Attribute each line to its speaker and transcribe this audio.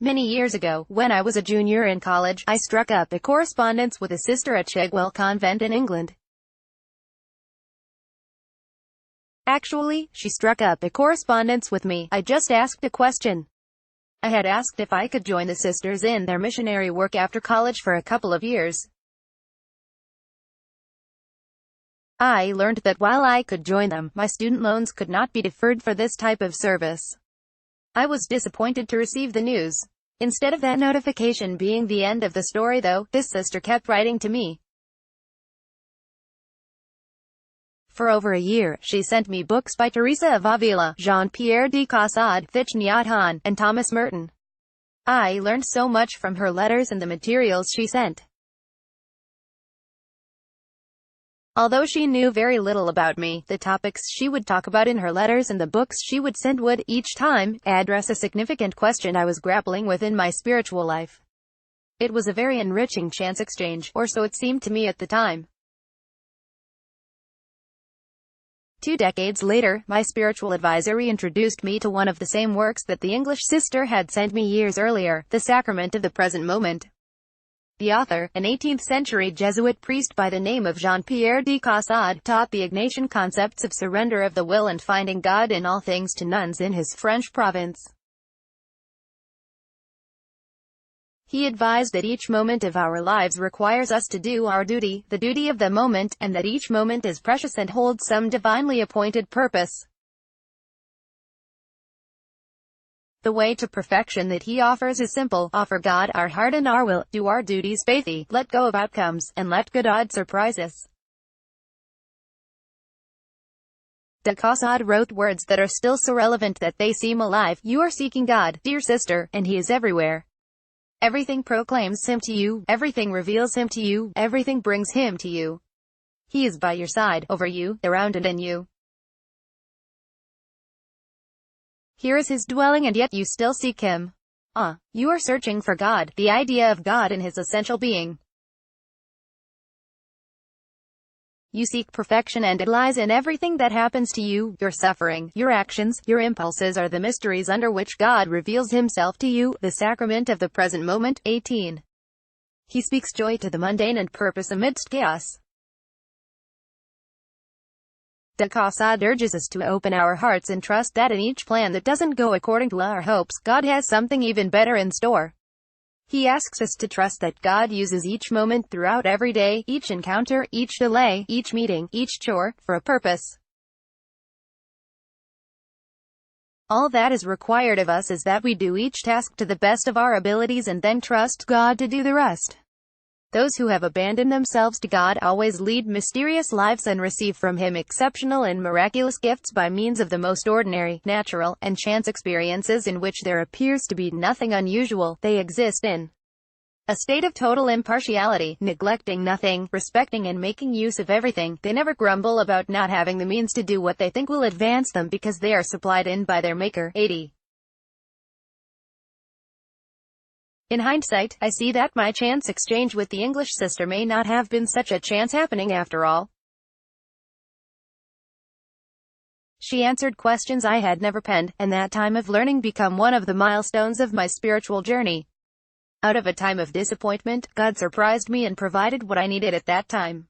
Speaker 1: Many years ago, when I was a junior in college, I struck up a correspondence with a sister at Chigwe convent in England. Actually, she struck up a correspondence with me. I just asked a question. I had asked if I could join the sisters in their missionary work after college for a couple of years. I learned that while I could join them, my student loans could not be deferred for this type of service. I was disappointed to receive the news. Instead of that notification being the end of the story though, this sister kept writing to me. For over a year, she sent me books by Teresa of Avila, Jean-Pierre de Caussade, Ignatian, and Thomas Merton. I learned so much from her letters and the materials she sent. Although she knew very little about me, the topics she would talk about in her letters and the books she would send would, each time, address a significant question I was grappling with in my spiritual life. It was a very enriching chance exchange, or so it seemed to me at the time. 2 decades later, my spiritual advisor introduced me to one of the same works that the English sister had sent me years earlier, The Sacrament of the Present Moment. The author, an 18th-century Jesuit priest by the name of Jean-Pierre de Caussade, taught the Ignatian concepts of surrender of the will and finding God in all things to nuns in his French province. He advised that each moment of our lives requires us to do our duty, the duty of the moment, and that each moment is precious and holds some divinely appointed purpose. The way to perfection that he offers is simple: offer God our heart and our will, do our duties faithfully, let go of outcomes, and let God surprise us. De Caussade wrote words that are still so relevant that they seem alive. You are seeking God, dear sister, and he is everywhere. Everything proclaims him to you, everything reveals him to you, everything brings him to you. He is by your side, over you, around and in you. Here is his dwelling and yet you still seek him. You are searching for God, the idea of God in his essential being. You seek perfection and it lies in everything that happens to you. Your suffering, your actions, your impulses are the mysteries under which God reveals himself to you. The Sacrament of the Present Moment, 18. He speaks joy to the mundane and purpose amidst chaos. De Caussade urges us to open our hearts and trust that in each plan that doesn't go according to our hopes, God has something even better in store. He asks us to trust that God uses each moment throughout every day, each encounter, each delay, each meeting, each chore, for a purpose. All that is required of us is that we do each task to the best of our abilities and then trust God to do the rest. Those who have abandoned themselves to God always lead mysterious lives and receive from him exceptional and miraculous gifts by means of the most ordinary, natural, and chance experiences in which there appears to be nothing unusual. They exist in a state of total impartiality, neglecting nothing, respecting and making use of everything. They never grumble about not having the means to do what they think will advance them because they are supplied in by their Maker. 80. In hindsight, I see that my chance exchange with the English sister may not have been such a chance happening after all. She answered questions I had never penned, and that time of learning became one of the milestones of my spiritual journey. Out of a time of disappointment, God surprised me and provided what I needed at that time.